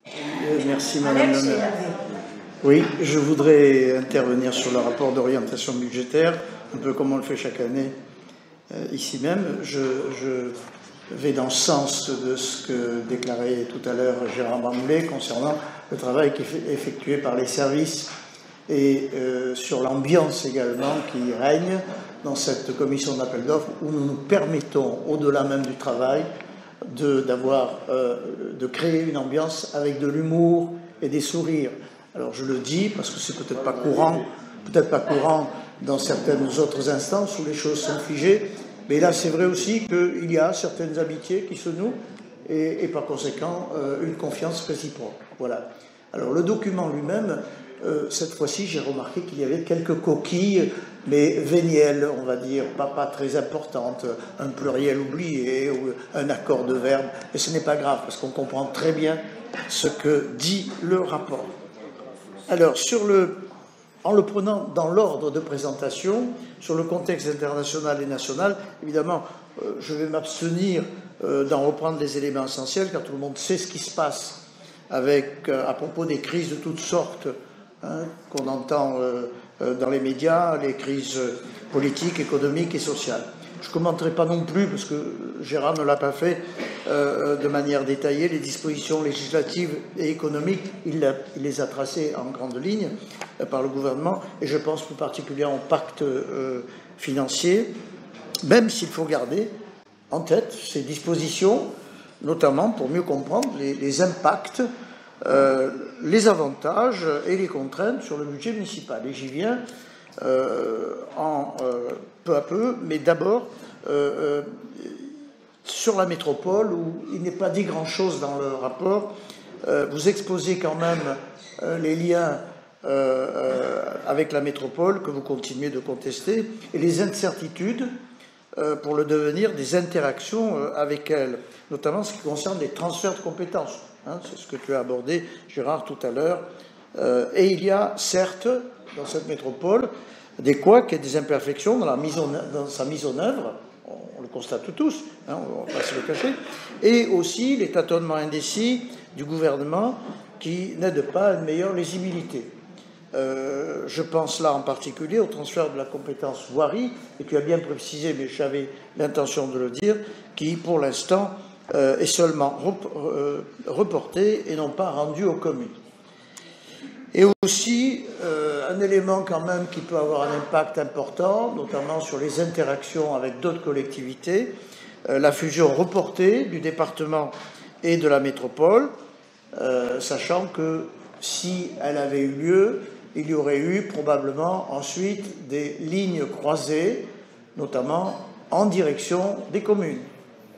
Merci Madame la maire. Oui, je voudrais intervenir sur le rapport d'orientation budgétaire, un peu comme on le fait chaque année ici même. Je vais dans le sens de ce que déclarait tout à l'heure Gérard Bamoulet concernant le travail qui est effectué par les services et sur l'ambiance également qui règne dans cette commission d'appel d'offres où nous nous permettons, au-delà même du travail, de créer une ambiance avec de l'humour et des sourires. Alors je le dis parce que c'est peut-être pas courant dans certaines autres instances où les choses sont figées, mais là c'est vrai aussi qu'il y a certaines amitiés qui se nouent et par conséquent une confiance réciproque. Voilà. Alors le document lui-même, cette fois-ci j'ai remarqué qu'il y avait quelques coquilles, mais vénielles, on va dire, pas très importantes, un pluriel oublié ou un accord de verbe, et ce n'est pas grave parce qu'on comprend très bien ce que dit le rapport. Alors, en le prenant dans l'ordre de présentation, sur le contexte international et national, évidemment, je vais m'abstenir d'en reprendre les éléments essentiels, car tout le monde sait ce qui se passe à propos des crises de toutes sortes qu'on entend dans les médias, les crises politiques, économiques et sociales. Je ne commenterai pas non plus, parce que Gérard ne l'a pas fait de manière détaillée, les dispositions législatives et économiques, il les a tracées en grande ligne par le gouvernement, et je pense plus particulièrement au pacte financier, même s'il faut garder en tête ces dispositions, notamment pour mieux comprendre les impacts, les avantages et les contraintes sur le budget municipal. Et j'y viens peu à peu, mais d'abord sur la métropole, où il n'est pas dit grand-chose dans le rapport. Vous exposez quand même les liens avec la métropole, que vous continuez de contester, et les incertitudes pour le devenir des interactions avec elle, notamment en ce qui concerne les transferts de compétences. C'est ce que tu as abordé, Gérard, tout à l'heure. Et il y a, certes, dans cette métropole, des couacs et des imperfections dans sa mise en œuvre, on le constate tous, on ne va pas se le cacher, et aussi les tâtonnements indécis du gouvernement qui n'aident pas à une meilleure lisibilité. Je pense là en particulier au transfert de la compétence voirie, et tu as bien précisé, mais j'avais l'intention de le dire, qui pour l'instant est seulement reporté et non pas rendu aux communes. Et aussi un élément quand même qui peut avoir un impact important, notamment sur les interactions avec d'autres collectivités, la fusion reportée du département et de la métropole, sachant que si elle avait eu lieu, il y aurait eu probablement ensuite des lignes croisées, notamment en direction des communes.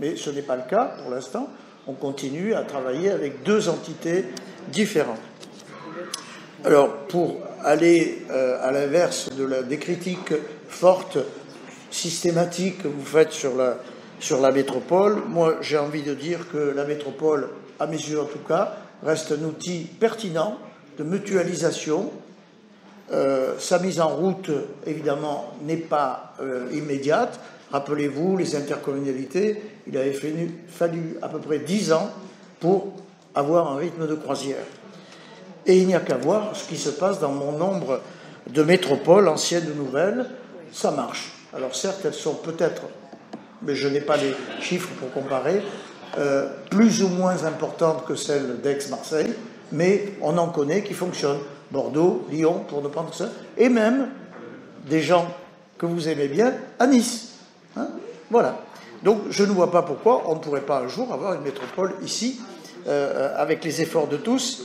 Mais ce n'est pas le cas pour l'instant. On continue à travailler avec deux entités différentes. Alors, pour aller à l'inverse des critiques fortes, systématiques que vous faites sur la métropole, moi j'ai envie de dire que la métropole, à mes yeux en tout cas, reste un outil pertinent de mutualisation. Sa mise en route, évidemment, n'est pas immédiate. Rappelez-vous, les intercommunalités, il avait fallu à peu près 10 ans pour avoir un rythme de croisière. Et il n'y a qu'à voir ce qui se passe dans mon nombre de métropoles, anciennes ou nouvelles, ça marche. Alors certes, elles sont peut-être, mais je n'ai pas les chiffres pour comparer, plus ou moins importantes que celles d'Aix-Marseille, mais on en connaît qui fonctionnent. Bordeaux, Lyon, pour ne prendre ça, et même des gens que vous aimez bien à Nice. Voilà. Donc je ne vois pas pourquoi on ne pourrait pas un jour avoir une métropole ici, avec les efforts de tous,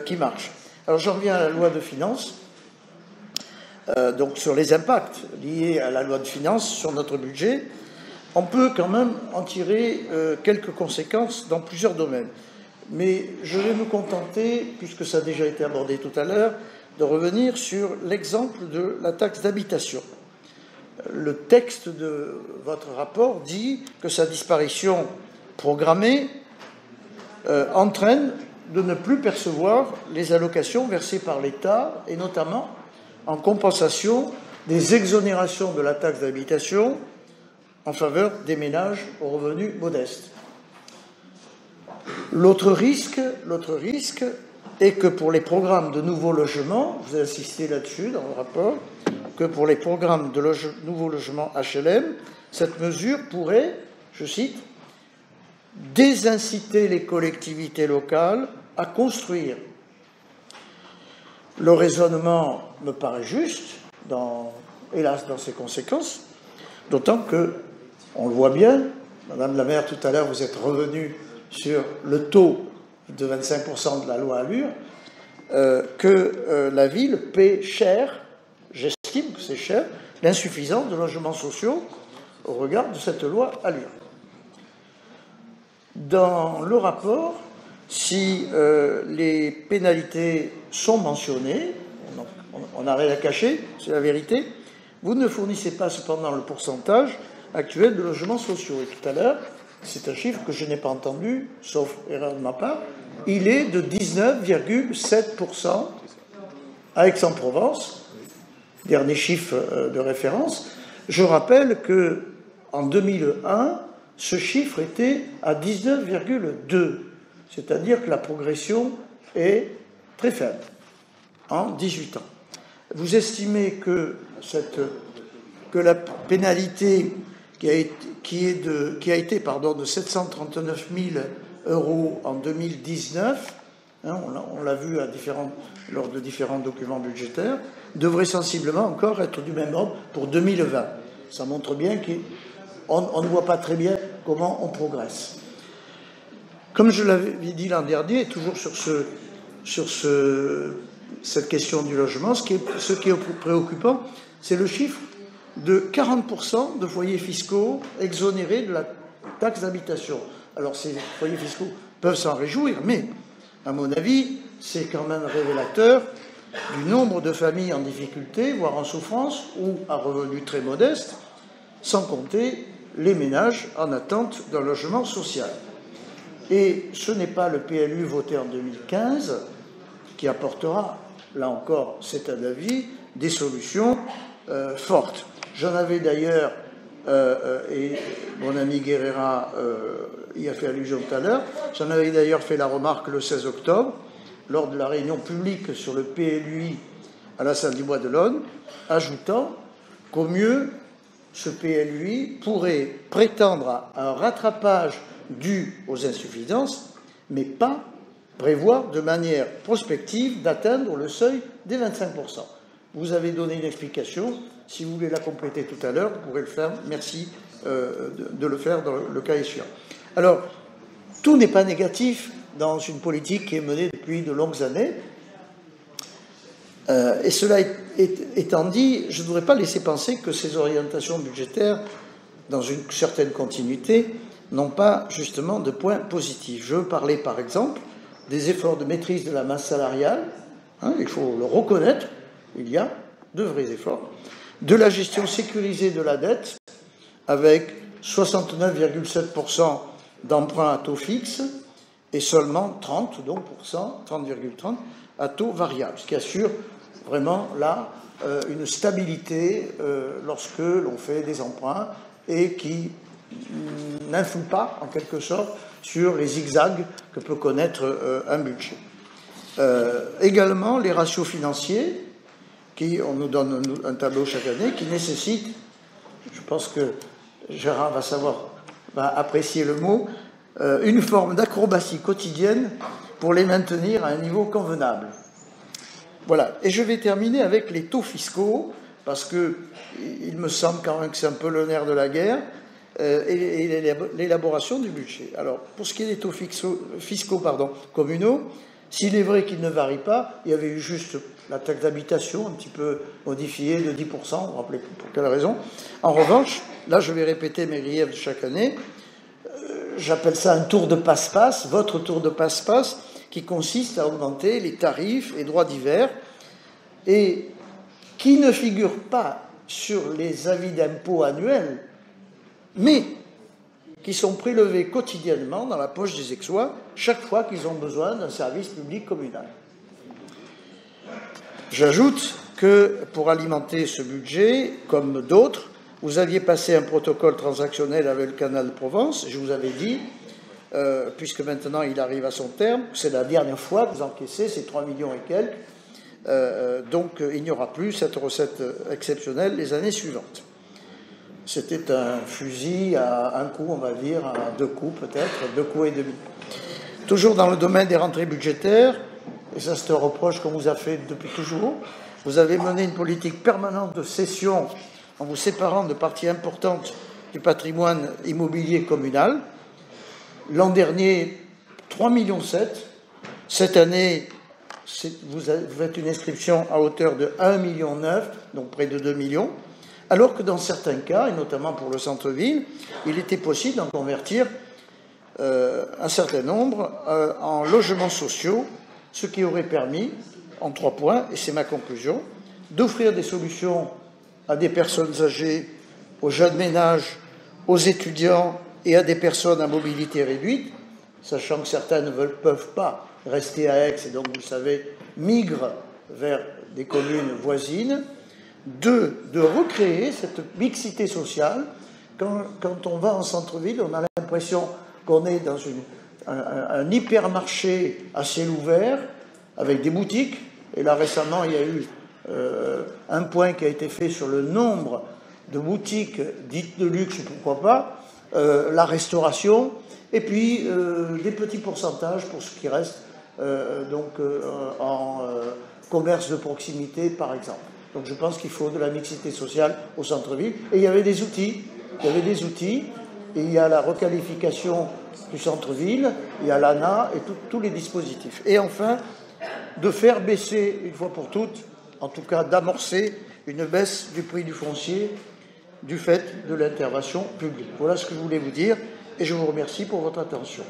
qui marche. Alors j'en reviens à la loi de finances, donc sur les impacts liés à la loi de finances sur notre budget. On peut quand même en tirer quelques conséquences dans plusieurs domaines. Mais je vais me contenter, puisque ça a déjà été abordé tout à l'heure, de revenir sur l'exemple de la taxe d'habitation. Le texte de votre rapport dit que sa disparition programmée entraîne de ne plus percevoir les allocations versées par l'État, et notamment en compensation des exonérations de la taxe d'habitation en faveur des ménages aux revenus modestes. L'autre risque est que pour les programmes de nouveaux logements, vous insistez là-dessus dans le rapport, que pour les programmes de nouveaux logements HLM, cette mesure pourrait, je cite, désinciter les collectivités locales à construire. Le raisonnement me paraît juste, hélas, dans ses conséquences, d'autant que, on le voit bien, Madame la maire, tout à l'heure, vous êtes revenue sur le taux de 25% de la loi Allure, que la ville paie cher, j'estime que c'est cher, l'insuffisance de logements sociaux au regard de cette loi Allure. Dans le rapport, si les pénalités sont mentionnées, on n'a rien à cacher, c'est la vérité, vous ne fournissez pas cependant le pourcentage actuel de logements sociaux. Et tout à l'heure, c'est un chiffre que je n'ai pas entendu, sauf erreur de ma part, il est de 19,7% à Aix-en-Provence, dernier chiffre de référence. Je rappelle qu'en 2001, ce chiffre était à 19,2%, c'est-à-dire que la progression est très faible en 18 ans. Vous estimez que la pénalité qui a été de 739 000 € en 2019, on l'a vu lors de différents documents budgétaires, devrait sensiblement encore être du même ordre pour 2020. Ça montre bien qu'on ne voit pas très bien comment on progresse. Comme je l'avais dit l'an dernier, toujours sur cette question du logement, ce qui est préoccupant, c'est le chiffre de 40% de foyers fiscaux exonérés de la taxe d'habitation. Alors ces foyers fiscaux peuvent s'en réjouir, mais à mon avis, c'est quand même révélateur du nombre de familles en difficulté, voire en souffrance, ou à revenus très modestes, sans compter les ménages en attente d'un logement social. Et ce n'est pas le PLU voté en 2015 qui apportera, là encore, c'est un avis, des solutions fortes. J'en avais d'ailleurs, et mon ami Guerrera y a fait allusion tout à l'heure, j'en avais d'ailleurs fait la remarque le 16 octobre, lors de la réunion publique sur le PLUI à la salle du Bois de l'Aune, ajoutant qu'au mieux, ce PLUI pourrait prétendre à un rattrapage dû aux insuffisances, mais pas prévoir de manière prospective d'atteindre le seuil des 25%. Vous avez donné une explication. Si vous voulez la compléter tout à l'heure, vous pourrez le faire. Merci de le faire dans le cas échéant. Alors, tout n'est pas négatif dans une politique qui est menée depuis de longues années. Et cela étant dit, je ne voudrais pas laisser penser que ces orientations budgétaires, dans une certaine continuité, n'ont pas justement de points positifs. Je veux parler, par exemple, des efforts de maîtrise de la masse salariale. Il faut le reconnaître, il y a de vrais efforts. De la gestion sécurisée de la dette, avec 69,7% d'emprunts à taux fixe et seulement 30,30% à taux variable, ce qui assure vraiment là une stabilité lorsque l'on fait des emprunts et qui n'influe pas, en quelque sorte, sur les zigzags que peut connaître un budget. Également, les ratios financiers, on nous donne un tableau chaque année, qui nécessite, je pense que Gérard va apprécier le mot, une forme d'acrobatie quotidienne pour les maintenir à un niveau convenable. Voilà. Et je vais terminer avec les taux fiscaux, parce qu'il me semble quand même que c'est un peu le nerf de la guerre, et l'élaboration du budget. Alors, pour ce qui est des taux fiscaux communaux, s'il est vrai qu'ils ne varient pas, il y avait eu juste la taxe d'habitation, un petit peu modifiée de 10%, vous vous rappelez pour quelle raison. En revanche, là je vais répéter mes griefs de chaque année, j'appelle ça un tour de passe-passe, votre tour de passe-passe, qui consiste à augmenter les tarifs et droits divers, et qui ne figure pas sur les avis d'impôt annuels, mais qui sont prélevés quotidiennement dans la poche des Aixois chaque fois qu'ils ont besoin d'un service public communal. J'ajoute que pour alimenter ce budget, comme d'autres, vous aviez passé un protocole transactionnel avec le Canal de Provence. Je vous avais dit puisque maintenant il arrive à son terme. C'est la dernière fois que vous encaissez ces 3 millions et quelques. Donc il n'y aura plus cette recette exceptionnelle les années suivantes. C'était un fusil à un coup, on va dire, à 2 coups peut-être, 2 coups et demi. Toujours dans le domaine des rentrées budgétaires, et ça c'est un reproche qu'on vous a fait depuis toujours, vous avez mené une politique permanente de cession en vous séparant de parties importantes du patrimoine immobilier communal. L'an dernier, 3,7 millions. Cette année, vous faites une inscription à hauteur de 1,9 million, donc près de 2 millions, alors que dans certains cas, et notamment pour le centre-ville, il était possible d'en convertir un certain nombre en logements sociaux, ce qui aurait permis, en 3 points, et c'est ma conclusion, d'offrir des solutions à des personnes âgées, aux jeunes ménages, aux étudiants et à des personnes à mobilité réduite, sachant que certains ne peuvent pas rester à Aix et donc, vous le savez, migrent vers des communes voisines. 2, de recréer cette mixité sociale. Quand on va en centre-ville, on a l'impression qu'on est dans un hypermarché à ciel ouvert, avec des boutiques. Et là, récemment, il y a eu un point qui a été fait sur le nombre de boutiques dites de luxe, pourquoi pas, la restauration, et puis des petits pourcentages pour ce qui reste en commerce de proximité, par exemple. Donc je pense qu'il faut de la mixité sociale au centre-ville. Et il y avait des outils. Et il y a la requalification du centre-ville, il y a l'ANA et tous les dispositifs. Et enfin, de faire baisser, une fois pour toutes, en tout cas d'amorcer une baisse du prix du foncier du fait de l'intervention publique. Voilà ce que je voulais vous dire et je vous remercie pour votre attention.